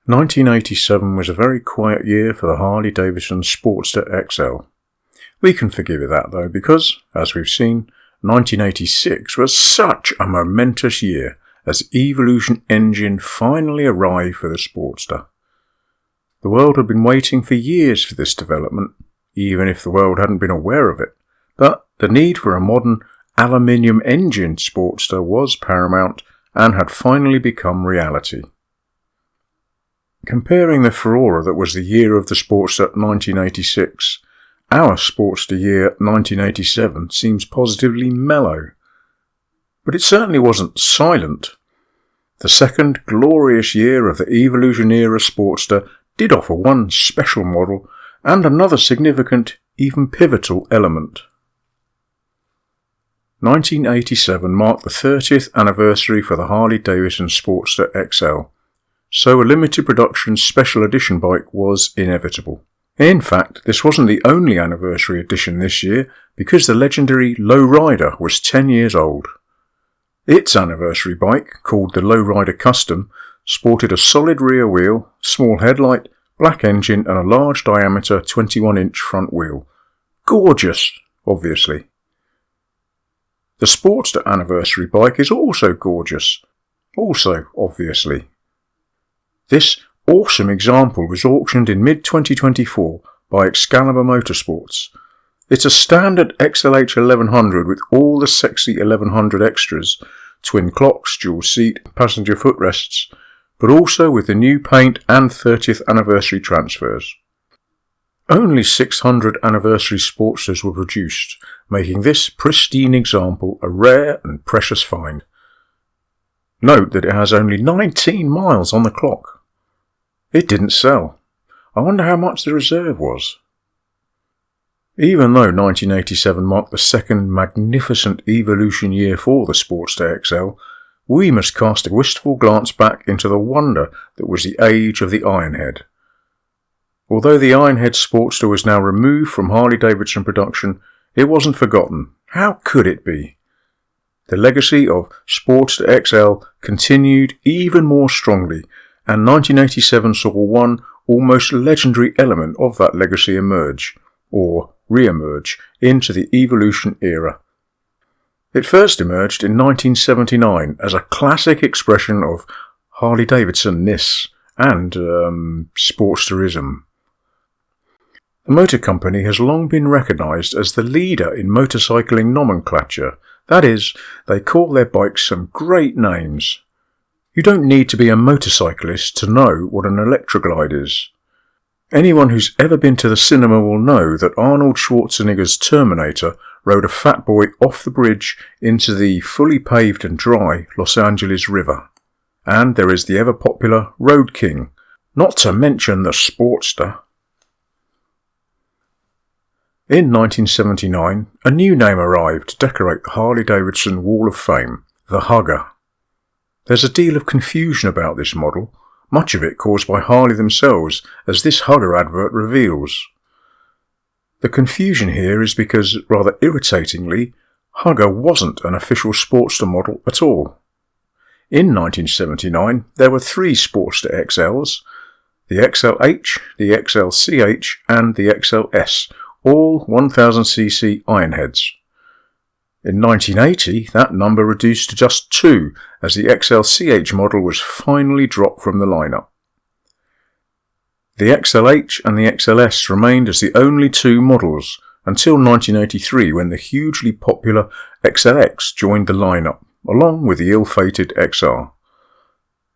1987 was a very quiet year for the Harley-Davidson Sportster XL. We can forgive it that though because, as we've seen, 1986 was such a momentous year as Evolution engine finally arrived for the Sportster. The world had been waiting for years for this development, even if the world hadn't been aware of it, but the need for a modern aluminium engine Sportster was paramount and had finally become reality. Comparing the furore that was the year of the Sportster 1986, our Sportster year 1987 seems positively mellow. But it certainly wasn't silent. The second glorious year of the Evolution era Sportster did offer one special model and another significant, even pivotal element. 1987 marked the 30th anniversary for the Harley-Davidson Sportster XL. So a limited production special edition bike was inevitable. In fact, this wasn't the only anniversary edition this year because the legendary Lowrider was 10 years old. Its anniversary bike, called the Lowrider Custom, sported a solid rear wheel, small headlight, black engine and a large diameter 21-inch front wheel. Gorgeous, obviously. The Sportster anniversary bike is also gorgeous, also obviously. This awesome example was auctioned in mid-2024 by Excalibur Motorsports. It's a standard XLH 1100 with all the sexy 1100 extras, twin clocks, dual seat, passenger footrests, but also with the new paint and 30th anniversary transfers. Only 600 anniversary Sportsters were produced, making this pristine example a rare and precious find. Note that it has only 19 miles on the clock. It didn't sell. I wonder how much the reserve was. Even though 1987 marked the second magnificent evolution year for the Sportster XL, we must cast a wistful glance back into the wonder that was the age of the Ironhead. Although the Ironhead Sportster was now removed from Harley-Davidson production, it wasn't forgotten. How could it be? The legacy of Sportster XL continued even more strongly, and 1987 saw one almost legendary element of that legacy emerge, or re-emerge, into the Evolution era. It first emerged in 1979 as a classic expression of Harley-Davidson-ness and Sportsterism. The motor company has long been recognised as the leader in motorcycling nomenclature. That is, they call their bikes some great names. You don't need to be a motorcyclist to know what an Electroglide is. Anyone who's ever been to the cinema will know that Arnold Schwarzenegger's Terminator rode a fat boy off the bridge into the fully paved and dry Los Angeles River. And there is the ever-popular Road King, not to mention the Sportster. In 1979, a new name arrived to decorate the Harley-Davidson Wall of Fame, the Hugger. There's a deal of confusion about this model, much of it caused by Harley themselves, as this Hugger advert reveals. The confusion here is because, rather irritatingly, Hugger wasn't an official Sportster model at all. In 1979, there were 3 Sportster XLs, the XLH, the XLCH and the XLS, all 1000cc Ironheads. In 1980, that number reduced to just 2 as the XLCH model was finally dropped from the lineup. The XLH and the XLS remained as the only 2 models until 1983 when the hugely popular XLX joined the lineup, along with the ill-fated XR.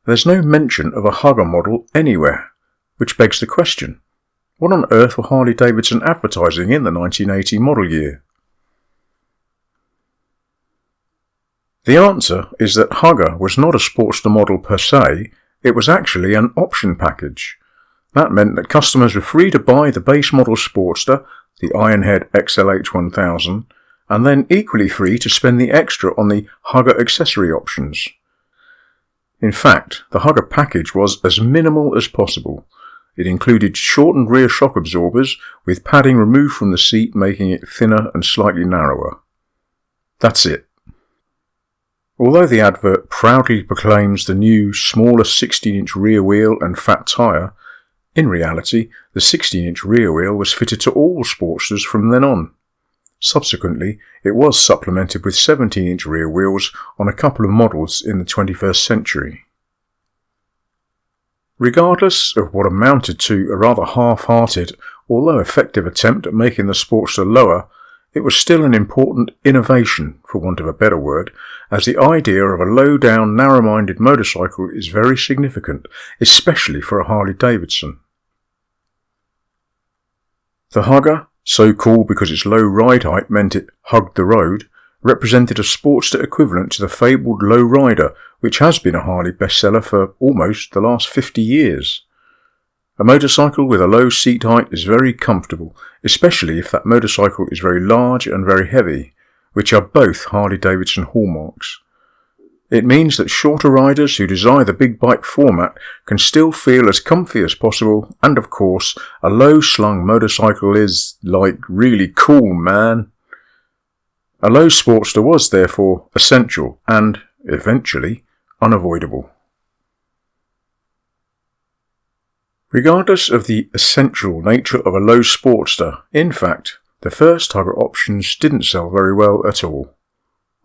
There's no mention of a Hugger model anywhere, which begs the question, what on earth were Harley-Davidson advertising in the 1980 model year? The answer is that Hugger was not a Sportster model per se, it was actually an option package. That meant that customers were free to buy the base model Sportster, the Ironhead XLH 1000, and then equally free to spend the extra on the Hugger accessory options. In fact, the Hugger package was as minimal as possible. It included shortened rear shock absorbers with padding removed from the seat making it thinner and slightly narrower. That's it. Although the advert proudly proclaims the new, smaller 16-inch rear wheel and fat tyre, in reality the 16-inch rear wheel was fitted to all Sportsters from then on. Subsequently, it was supplemented with 17-inch rear wheels on a couple of models in the 21st century. Regardless of what amounted to a rather half-hearted, although effective attempt at making the Sportster lower, it was still an important innovation, for want of a better word, as the idea of a low-down, narrow-minded motorcycle is very significant, especially for a Harley-Davidson. The Hugger, so called because its low ride height meant it hugged the road, represented a Sportster equivalent to the fabled Low Rider, which has been a Harley bestseller for almost the last 50 years. A motorcycle with a low seat height is very comfortable, especially if that motorcycle is very large and very heavy, which are both Harley-Davidson hallmarks. It means that shorter riders who desire the big bike format can still feel as comfy as possible, and of course, a low-slung motorcycle is, like, really cool, man. A low Sportster was therefore essential and, eventually, unavoidable. Regardless of the essential nature of a low Sportster, in fact, the first Hugger options didn't sell very well at all.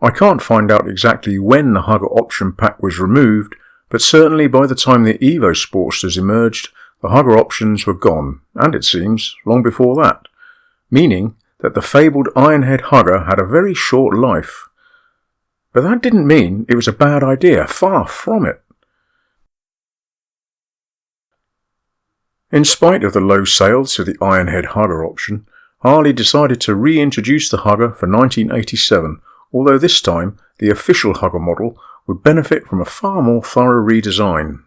I can't find out exactly when the Hugger option pack was removed, but certainly by the time the Evo Sportsters emerged, the Hugger options were gone, and it seems, long before that, meaning that the fabled Ironhead Hugger had a very short life. But that didn't mean it was a bad idea, far from it. In spite of the low sales of the Ironhead Hugger option, Harley decided to reintroduce the Hugger for 1987, although this time the official Hugger model would benefit from a far more thorough redesign.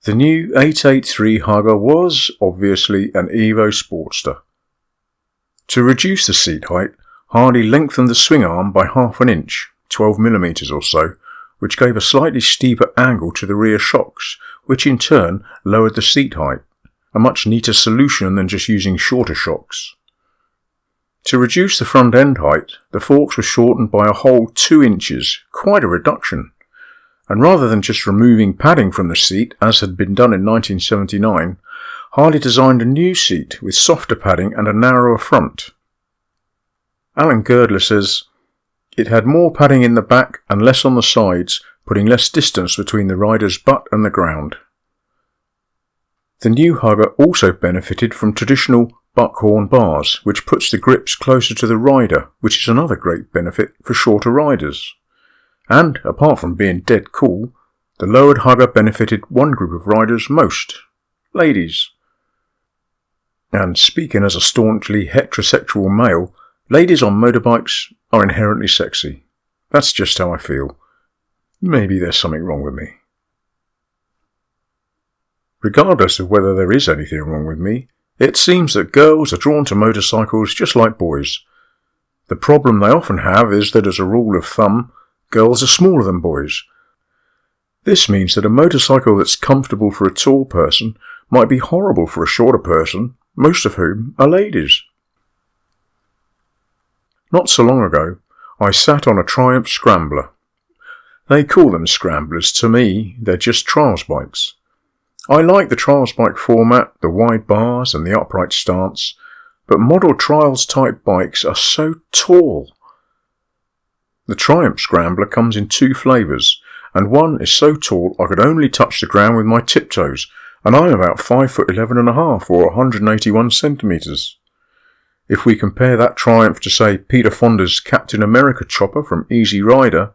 The new 883 Hugger was, obviously, an Evo Sportster. To reduce the seat height, Harley lengthened the swing arm by half an inch, 12mm or so, which gave a slightly steeper angle to the rear shocks, which in turn lowered the seat height, a much neater solution than just using shorter shocks. To reduce the front end height, the forks were shortened by a whole 2 inches, quite a reduction. And rather than just removing padding from the seat, as had been done in 1979, Harley designed a new seat with softer padding and a narrower front. Alan Girdler says, "It had more padding in the back and less on the sides, putting less distance between the rider's butt and the ground." The new Hugger also benefited from traditional buckhorn bars, which puts the grips closer to the rider, which is another great benefit for shorter riders. And, apart from being dead cool, the lowered Hugger benefited one group of riders most: ladies. And speaking as a staunchly heterosexual male, ladies on motorbikes are inherently sexy. That's just how I feel. Maybe there's something wrong with me. Regardless of whether there is anything wrong with me, it seems that girls are drawn to motorcycles just like boys. The problem they often have is that, as a rule of thumb, girls are smaller than boys. This means that a motorcycle that's comfortable for a tall person might be horrible for a shorter person, most of whom are ladies. Not so long ago, I sat on a Triumph Scrambler. They call them Scramblers. To me, they're just trials bikes. I like the trials bike format, the wide bars and the upright stance, but model trials type bikes are so tall. The Triumph Scrambler comes in 2 flavours, and one is so tall I could only touch the ground with my tiptoes, and I'm about 5'11.5" or 181 centimetres. If we compare that Triumph to, say, Peter Fonda's Captain America chopper from Easy Rider,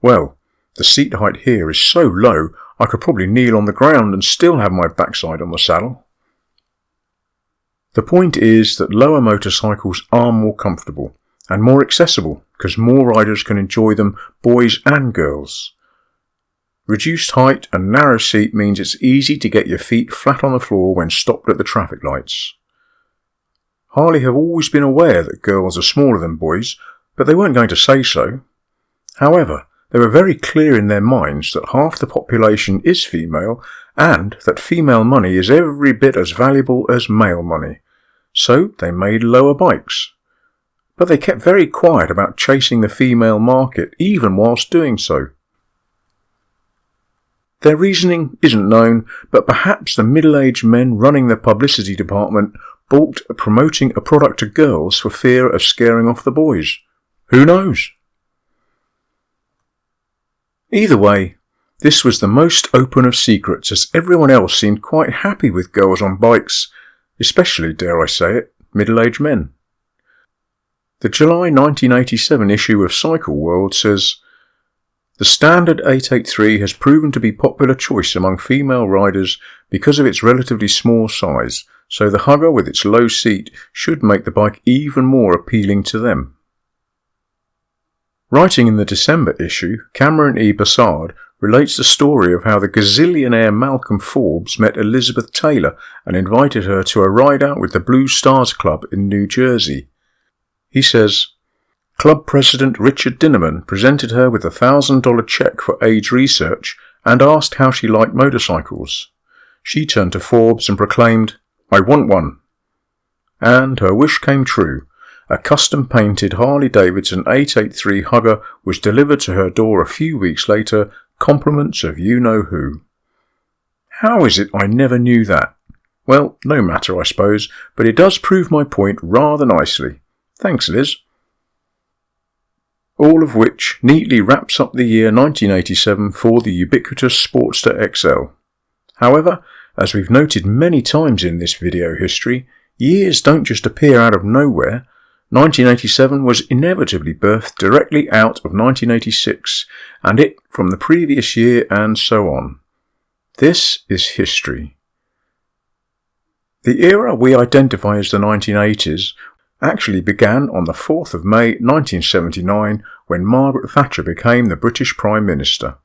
well, the seat height here is so low I could probably kneel on the ground and still have my backside on the saddle. The point is that lower motorcycles are more comfortable and more accessible because more riders can enjoy them, boys and girls. Reduced height and narrow seat means it's easy to get your feet flat on the floor when stopped at the traffic lights. Harley have always been aware that girls are smaller than boys, but they weren't going to say so. However, they were very clear in their minds that half the population is female and that female money is every bit as valuable as male money. So they made lower bikes. but they kept very quiet about chasing the female market, even whilst doing so. Their reasoning isn't known, but perhaps the middle-aged men running the publicity department balked at promoting a product to girls for fear of scaring off the boys. Who knows? Either way, this was the most open of secrets, as everyone else seemed quite happy with girls on bikes, especially, dare I say it, middle-aged men. The July 1987 issue of Cycle World says, "The standard 883 has proven to be a popular choice among female riders because of its relatively small size, so the Hugger with its low seat should make the bike even more appealing to them." Writing in the December issue, Cameron E. Bassard relates the story of how the gazillionaire Malcolm Forbes met Elizabeth Taylor and invited her to a ride out with the Blue Stars Club in New Jersey. He says, "Club President Richard Dinnerman presented her with a $1,000 check for AIDS research and asked how she liked motorcycles. She turned to Forbes and proclaimed, 'I want one.' And her wish came true. A custom-painted Harley-Davidson 883 Hugger was delivered to her door a few weeks later, compliments of you-know-who. How is it I never knew that? Well, no matter, I suppose, but it does prove my point rather nicely. Thanks, Liz." All of which neatly wraps up the year 1987 for the ubiquitous Sportster XL. However, as we've noted many times in this video history, years don't just appear out of nowhere. 1987 was inevitably birthed directly out of 1986, and it from the previous year, and so on. This is history. The era we identify as the 1980s actually began on the 4th of May 1979 when Margaret Thatcher became the British Prime Minister.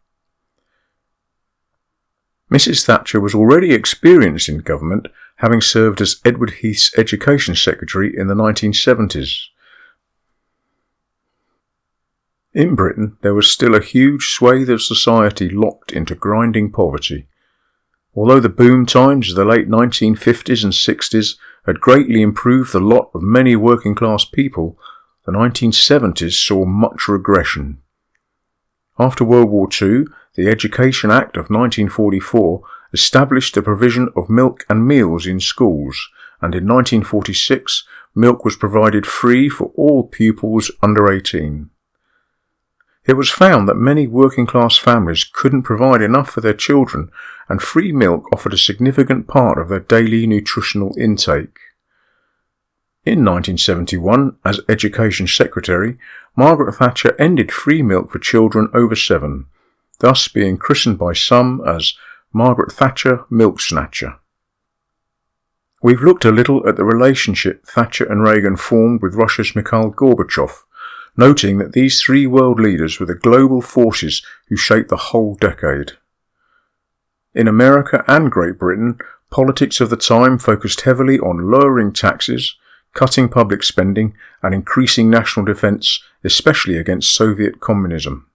Mrs. Thatcher was already experienced in government, having served as Edward Heath's Education Secretary in the 1970s. In Britain, there was still a huge swathe of society locked into grinding poverty. Although the boom times of the late 1950s and 60s had greatly improved the lot of many working class people, the 1970s saw much regression. After World War II, the Education Act of 1944 established the provision of milk and meals in schools, and in 1946 milk was provided free for all pupils under 18. It was found that many working class families couldn't provide enough for their children, and free milk offered a significant part of their daily nutritional intake. In 1971, as Education Secretary, Margaret Thatcher ended free milk for children over 7, thus being christened by some as Margaret Thatcher Milk Snatcher. We've looked a little at the relationship Thatcher and Reagan formed with Russia's Mikhail Gorbachev, noting that these three world leaders were the global forces who shaped the whole decade. In America and Great Britain, politics of the time focused heavily on lowering taxes, cutting public spending, and increasing national defence, especially against Soviet communism.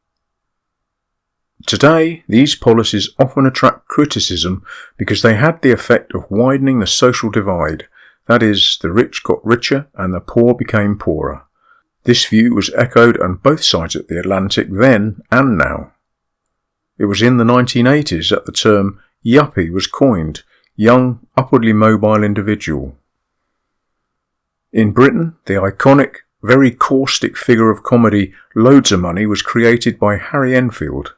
Today, these policies often attract criticism because they had the effect of widening the social divide, that is, the rich got richer and the poor became poorer. This view was echoed on both sides of the Atlantic then and now. It was in the 1980s that the term yuppie was coined, young, upwardly mobile individual. In Britain, the iconic, very caustic figure of comedy Loads of Money was created by Harry Enfield.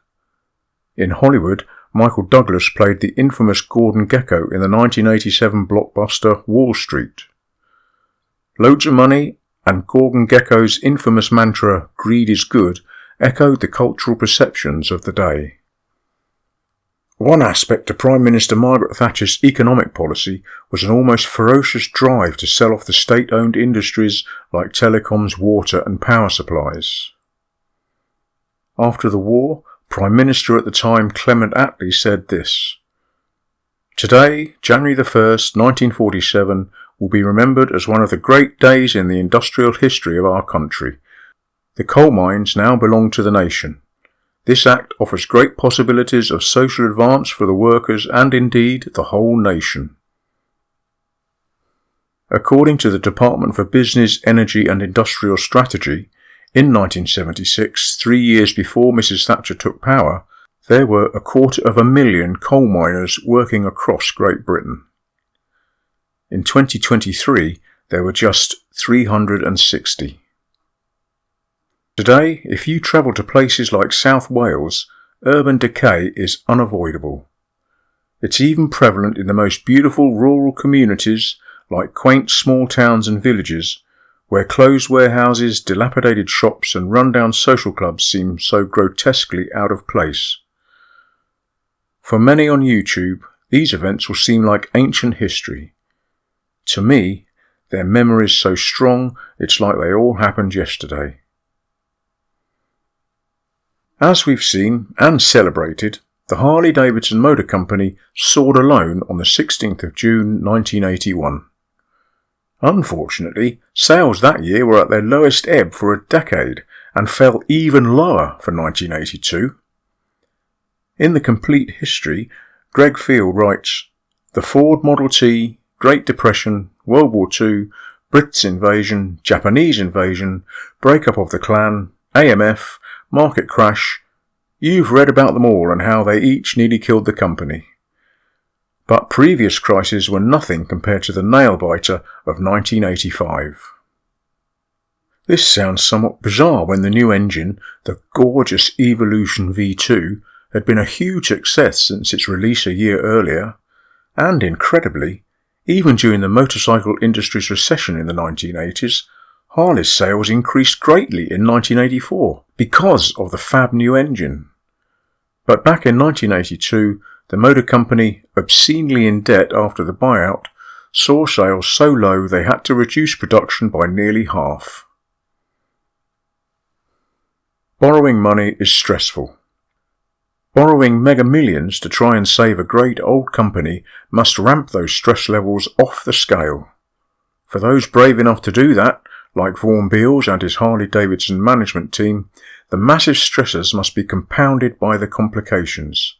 In Hollywood, Michael Douglas played the infamous Gordon Gekko in the 1987 blockbuster Wall Street. Loads of Money and Gordon Gekko's infamous mantra, "Greed is good," echoed the cultural perceptions of the day. One aspect of Prime Minister Margaret Thatcher's economic policy was an almost ferocious drive to sell off the state-owned industries like telecoms, water and power supplies. After the war, Prime Minister at the time Clement Attlee said this: "Today, January the 1st, 1947, will be remembered as one of the great days in the industrial history of our country. The coal mines now belong to the nation. This act offers great possibilities of social advance for the workers and indeed the whole nation." According to the Department for Business, Energy and Industrial Strategy, in 1976, 3 years before Mrs. Thatcher took power, there were 250,000 coal miners working across Great Britain. In 2023, there were just 360. Today, if you travel to places like South Wales, urban decay is unavoidable. It's even prevalent in the most beautiful rural communities like quaint small towns and villages, where closed warehouses, dilapidated shops and rundown social clubs seem so grotesquely out of place. For many on YouTube, these events will seem like ancient history. To me, their memory is so strong, it's like they all happened yesterday. As we've seen and celebrated, the Harley-Davidson Motor Company soared alone on the 16th of June 1981. Unfortunately, sales that year were at their lowest ebb for a decade and fell even lower for 1982. In the complete history, Greg Field writes, "The Ford Model T, Great Depression, World War II, Brits invasion, Japanese invasion, breakup of the Klan, AMF, market crash. You've read about them all and how they each nearly killed the company. But previous crises were nothing compared to the nail-biter of 1985. This sounds somewhat bizarre when the new engine, the gorgeous Evolution V2, had been a huge success since its release a year earlier, and incredibly, even during the motorcycle industry's recession in the 1980s, Harley's sales increased greatly in 1984 because of the fab new engine. But back in 1982, the motor company, obscenely in debt after the buyout, saw sales so low they had to reduce production by nearly half. Borrowing money is stressful. Borrowing mega millions to try and save a great old company must ramp those stress levels off the scale. For those brave enough to do that, like Vaughan Beals and his Harley-Davidson management team, the massive stresses must be compounded by the complications.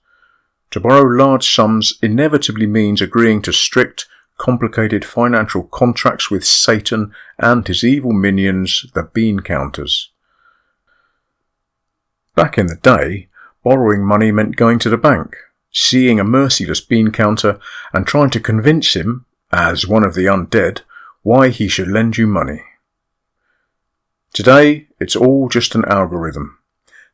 To borrow large sums inevitably means agreeing to strict, complicated financial contracts with Satan and his evil minions, the bean counters. Back in the day, borrowing money meant going to the bank, seeing a merciless bean counter and trying to convince him, as one of the undead, why he should lend you money. Today, it's all just an algorithm.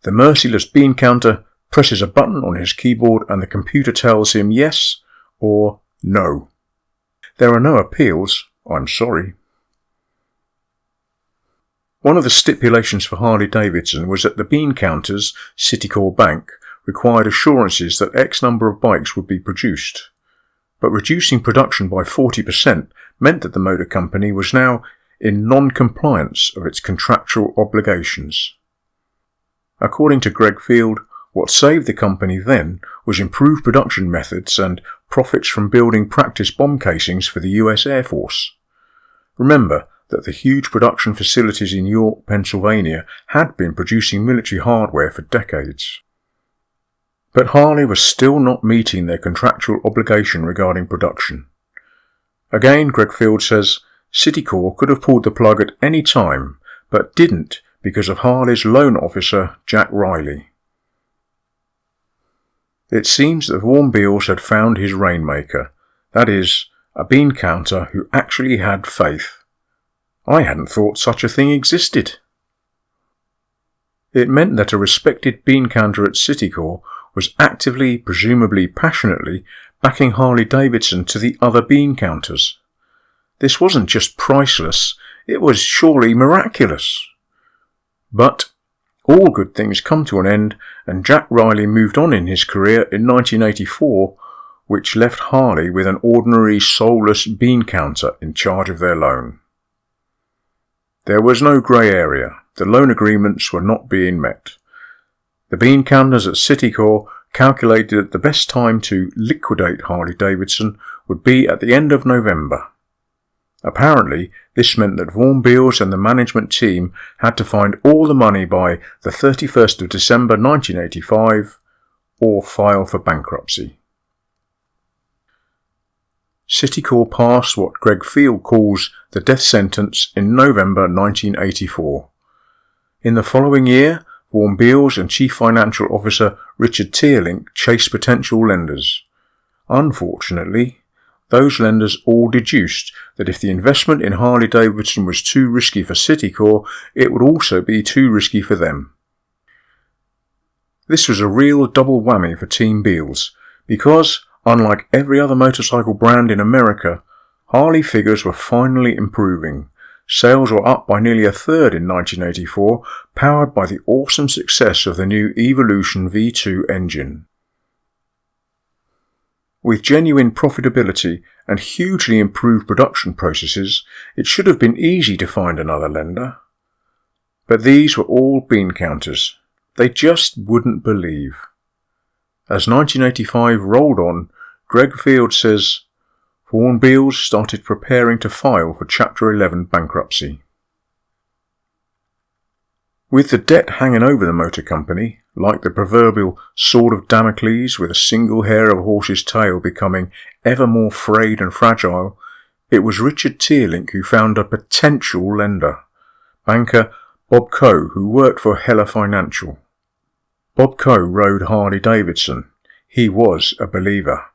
The merciless bean counter presses a button on his keyboard and the computer tells him yes or no. There are no appeals, I'm sorry. One of the stipulations for Harley-Davidson was that the bean counters, Citicorp Bank, required assurances that X number of bikes would be produced. But reducing production by 40% meant that the motor company was now in non-compliance of its contractual obligations. According to Greg Field, what saved the company then was improved production methods and profits from building practice bomb casings for the US Air Force. Remember that the huge production facilities in York, Pennsylvania had been producing military hardware for decades. But Harley was still not meeting their contractual obligation regarding production. Again, Greg Field says, Citicorp could have pulled the plug at any time, but didn't because of Harley's loan officer, Jack Riley. It seems that Vaughan Beals had found his rainmaker, that is, a bean counter who actually had faith. I hadn't thought such a thing existed. It meant that a respected bean counter at Citicorp was actively, presumably passionately, backing Harley-Davidson to the other bean counters. This wasn't just priceless, it was surely miraculous. But all good things come to an end, and Jack Riley moved on in his career in 1984, which left Harley with an ordinary, soulless bean counter in charge of their loan. There was no grey area. The loan agreements were not being met. The bean counters at Citicorp calculated that the best time to liquidate Harley-Davidson would be at the end of November. Apparently, this meant that Vaughan Beals and the management team had to find all the money by the 31st of December 1985 or file for bankruptcy. Citicorp passed what Greg Field calls the death sentence in November 1984. In the following year, Vaughan Beals and Chief Financial Officer Richard Teerlink chased potential lenders. Unfortunately, those lenders all deduced that if the investment in Harley-Davidson was too risky for Citicorp, it would also be too risky for them. This was a real double whammy for Team Beals, because, unlike every other motorcycle brand in America, Harley figures were finally improving. Sales were up by nearly a third in 1984, powered by the awesome success of the new Evolution V2 engine. With genuine profitability and hugely improved production processes, it should have been easy to find another lender. But these were all bean counters. They just wouldn't believe. As 1985 rolled on, Greg Field says, Vaughan Beals started preparing to file for Chapter 11 bankruptcy. With the debt hanging over the motor company, like the proverbial sword of Damocles with a single hair of a horse's tail becoming ever more frayed and fragile, it was Richard Teerlink who found a potential lender, banker Bob Coe, who worked for Heller Financial. Bob Coe rode Harley-Davidson. He was a believer.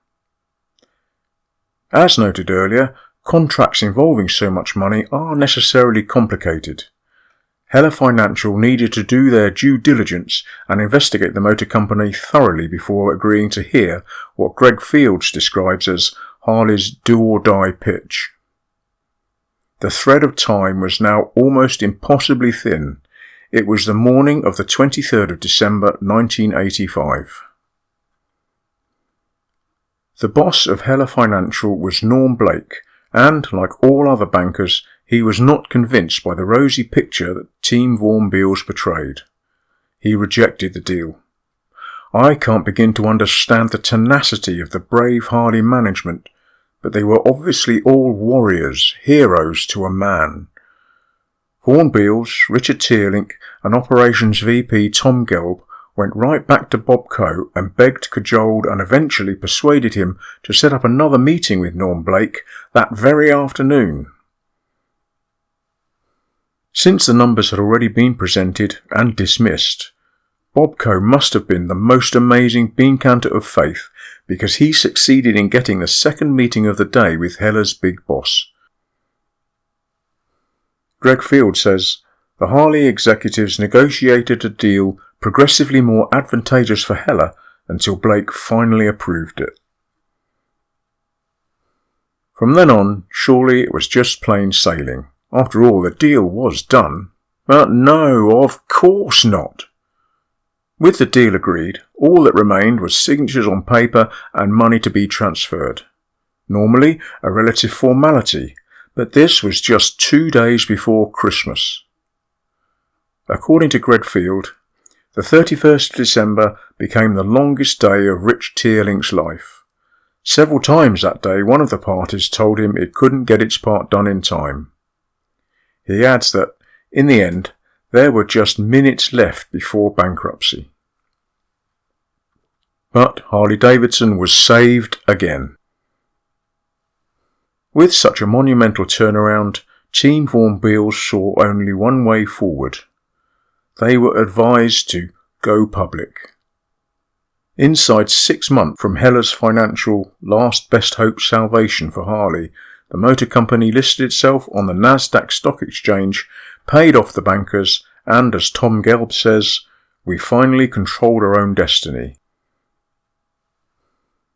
As noted earlier, contracts involving so much money are necessarily complicated. Heller Financial needed to do their due diligence and investigate the motor company thoroughly before agreeing to hear what Greg Fields describes as Harley's do-or-die pitch. The thread of time was now almost impossibly thin. It was the morning of the 23rd of December 1985. The boss of Heller Financial was Norm Blake, and, like all other bankers, he was not convinced by the rosy picture that Team Vaughan Beals portrayed. He rejected the deal. I can't begin to understand the tenacity of the brave Harley management, but they were obviously all warriors, heroes to a man. Vaughan Beals, Richard Teerlink, and Operations VP Tom Gelb went right back to Bob Coe and begged, cajoled, and eventually persuaded him to set up another meeting with Norm Blake that very afternoon. Since the numbers had already been presented and dismissed, Bob Coe must have been the most amazing bean counter of faith, because he succeeded in getting the second meeting of the day with Heller's big boss. Greg Field says, the Harley executives negotiated a deal progressively more advantageous for Heller until Blake finally approved it. From then on, surely it was just plain sailing. After all, the deal was done. But no, of course not. With the deal agreed, all that remained was signatures on paper and money to be transferred. Normally, a relative formality, but this was just 2 days before Christmas. According to Greg Field, the 31st of December became the longest day of Rich Teerlink's life. Several times that day, one of the parties told him it couldn't get its part done in time. He adds that, in the end, there were just minutes left before bankruptcy. But Harley-Davidson was saved again. With such a monumental turnaround, Team Vaughan Beals saw only one way forward. They were advised to go public. Inside 6 months from Heller's financial last best hope salvation for Harley, the motor company listed itself on the Nasdaq Stock Exchange, paid off the bankers, and, as Tom Gelb says, we finally controlled our own destiny.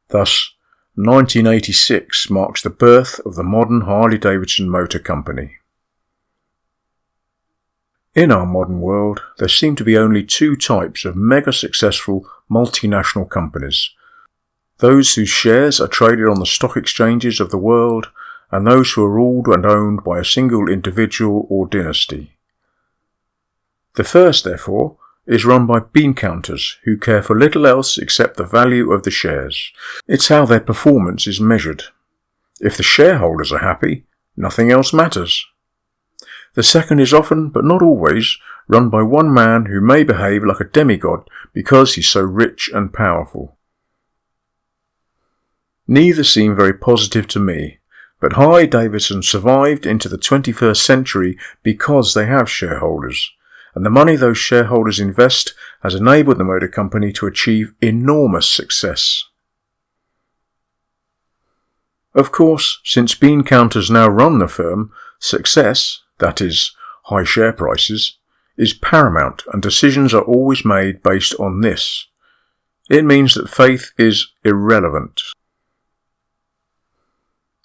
Thus, 1986 marks the birth of the modern Harley-Davidson Motor Company. In our modern world, there seem to be only 2 types of mega-successful multinational companies. Those whose shares are traded on the stock exchanges of the world, and those who are ruled and owned by a single individual or dynasty. The first, therefore, is run by bean counters who care for little else except the value of the shares. It's how their performance is measured. If the shareholders are happy, nothing else matters. The second is often, but not always, run by one man who may behave like a demigod because he's so rich and powerful. Neither seem very positive to me, but Harley-Davidson survived into the 21st century because they have shareholders, and the money those shareholders invest has enabled the motor company to achieve enormous success. Of course, since bean counters now run the firm, success, that is, high share prices, is paramount, and decisions are always made based on this. It means that faith is irrelevant.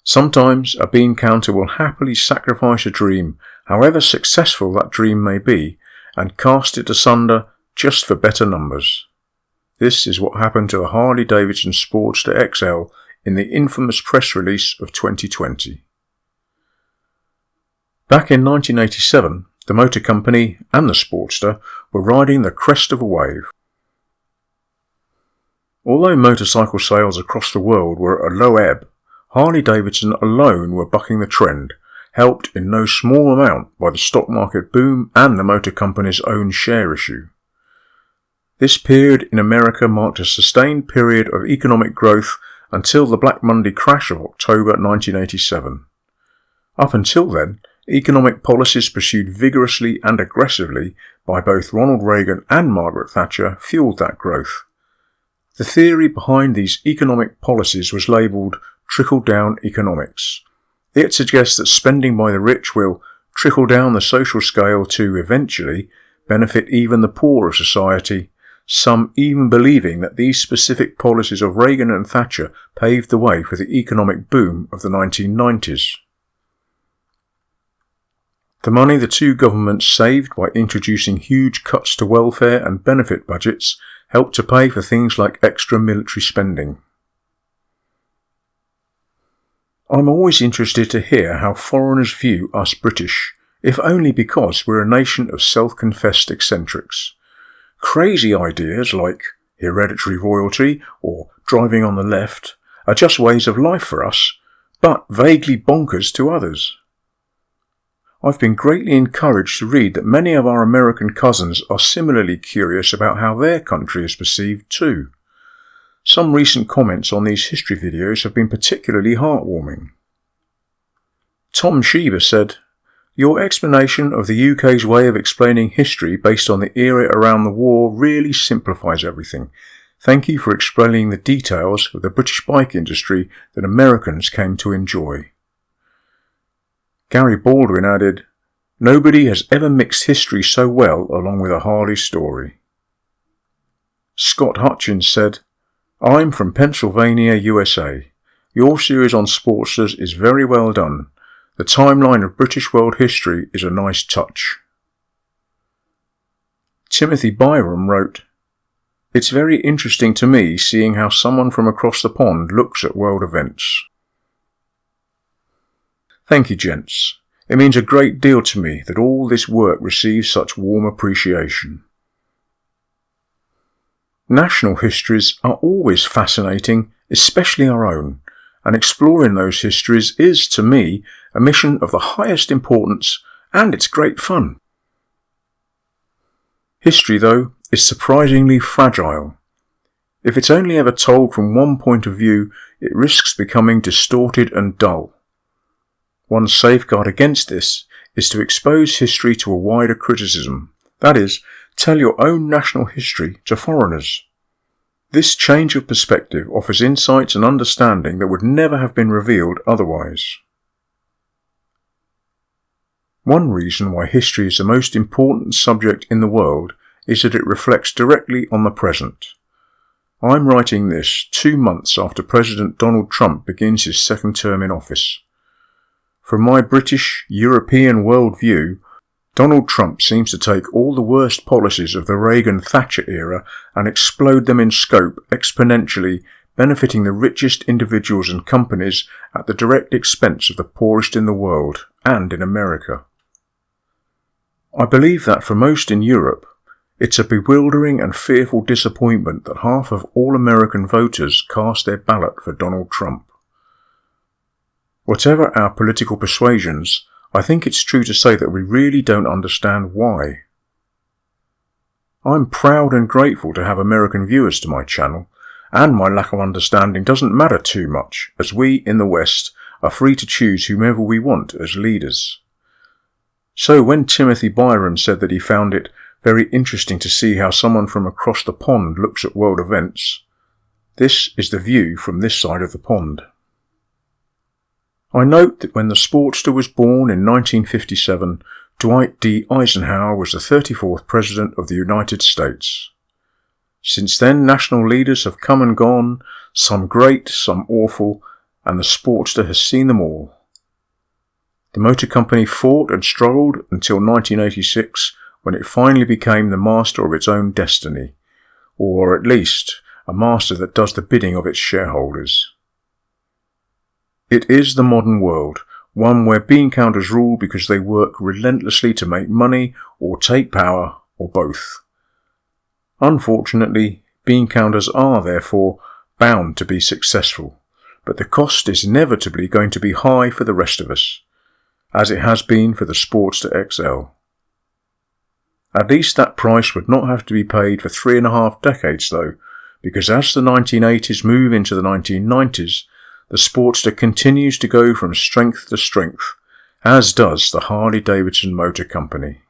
Sometimes a bean counter will happily sacrifice a dream, however successful that dream may be, and cast it asunder just for better numbers. This is what happened to the Harley-Davidson Sportster XL in the infamous press release of 2020. Back in 1987, the motor company and the Sportster were riding the crest of a wave. Although motorcycle sales across the world were at a low ebb, Harley-Davidson alone were bucking the trend, helped in no small amount by the stock market boom and the motor company's own share issue. This period in America marked a sustained period of economic growth until the Black Monday crash of October 1987. Up until then, economic policies pursued vigorously and aggressively by both Ronald Reagan and Margaret Thatcher fueled that growth. The theory behind these economic policies was labelled trickle-down economics. It suggests that spending by the rich will trickle down the social scale to, eventually, benefit even the poor of society, some even believing that these specific policies of Reagan and Thatcher paved the way for the economic boom of the 1990s. The money the two governments saved by introducing huge cuts to welfare and benefit budgets helped to pay for things like extra military spending. I'm always interested to hear how foreigners view us British, if only because we're a nation of self-confessed eccentrics. Crazy ideas like hereditary royalty or driving on the left are just ways of life for us, but vaguely bonkers to others. I've been greatly encouraged to read that many of our American cousins are similarly curious about how their country is perceived too. Some recent comments on these history videos have been particularly heartwarming. Tom Sheba said, "Your explanation of the UK's way of explaining history based on the era around the war really simplifies everything. Thank you for explaining the details of the British bike industry that Americans came to enjoy." Gary Baldwin added, "Nobody has ever mixed history so well along with a Harley story." Scott Hutchins said, "I'm from Pennsylvania, USA. Your series on Sportsters is very well done. The timeline of British world history is a nice touch." Timothy Byram wrote, "It's very interesting to me seeing how someone from across the pond looks at world events." Thank you, gents. It means a great deal to me that all this work receives such warm appreciation. National histories are always fascinating, especially our own, and exploring those histories is, to me, a mission of the highest importance, and it's great fun. History, though, is surprisingly fragile. If it's only ever told from one point of view, it risks becoming distorted and dull. One safeguard against this is to expose history to a wider criticism, that is, tell your own national history to foreigners. This change of perspective offers insights and understanding that would never have been revealed otherwise. One reason why history is the most important subject in the world is that it reflects directly on the present. I'm writing this 2 months after President Donald Trump begins his second term in office. From my British, European worldview, Donald Trump seems to take all the worst policies of the Reagan-Thatcher era and explode them in scope exponentially, benefiting the richest individuals and companies at the direct expense of the poorest in the world, and in America. I believe that for most in Europe, it's a bewildering and fearful disappointment that half of all American voters cast their ballot for Donald Trump. Whatever our political persuasions, I think it's true to say that we really don't understand why. I'm proud and grateful to have American viewers to my channel, and my lack of understanding doesn't matter too much, as we in the West are free to choose whomever we want as leaders. So when Timothy Byron said that he found it very interesting to see how someone from across the pond looks at world events, this is the view from this side of the pond. I note that when the Sportster was born in 1957, Dwight D. Eisenhower was the 34th President of the United States. Since then, national leaders have come and gone, some great, some awful, and the Sportster has seen them all. The motor company fought and struggled until 1986, when it finally became the master of its own destiny, or at least a master that does the bidding of its shareholders. It is the modern world, one where bean counters rule because they work relentlessly to make money or take power, or both. Unfortunately, bean counters are therefore bound to be successful, but the cost is inevitably going to be high for the rest of us, as it has been for the Sportster XL. At least that price would not have to be paid for 3.5 decades though, because as the 1980s move into the 1990s, the Sportster continues to go from strength to strength, as does the Harley-Davidson Motor Company.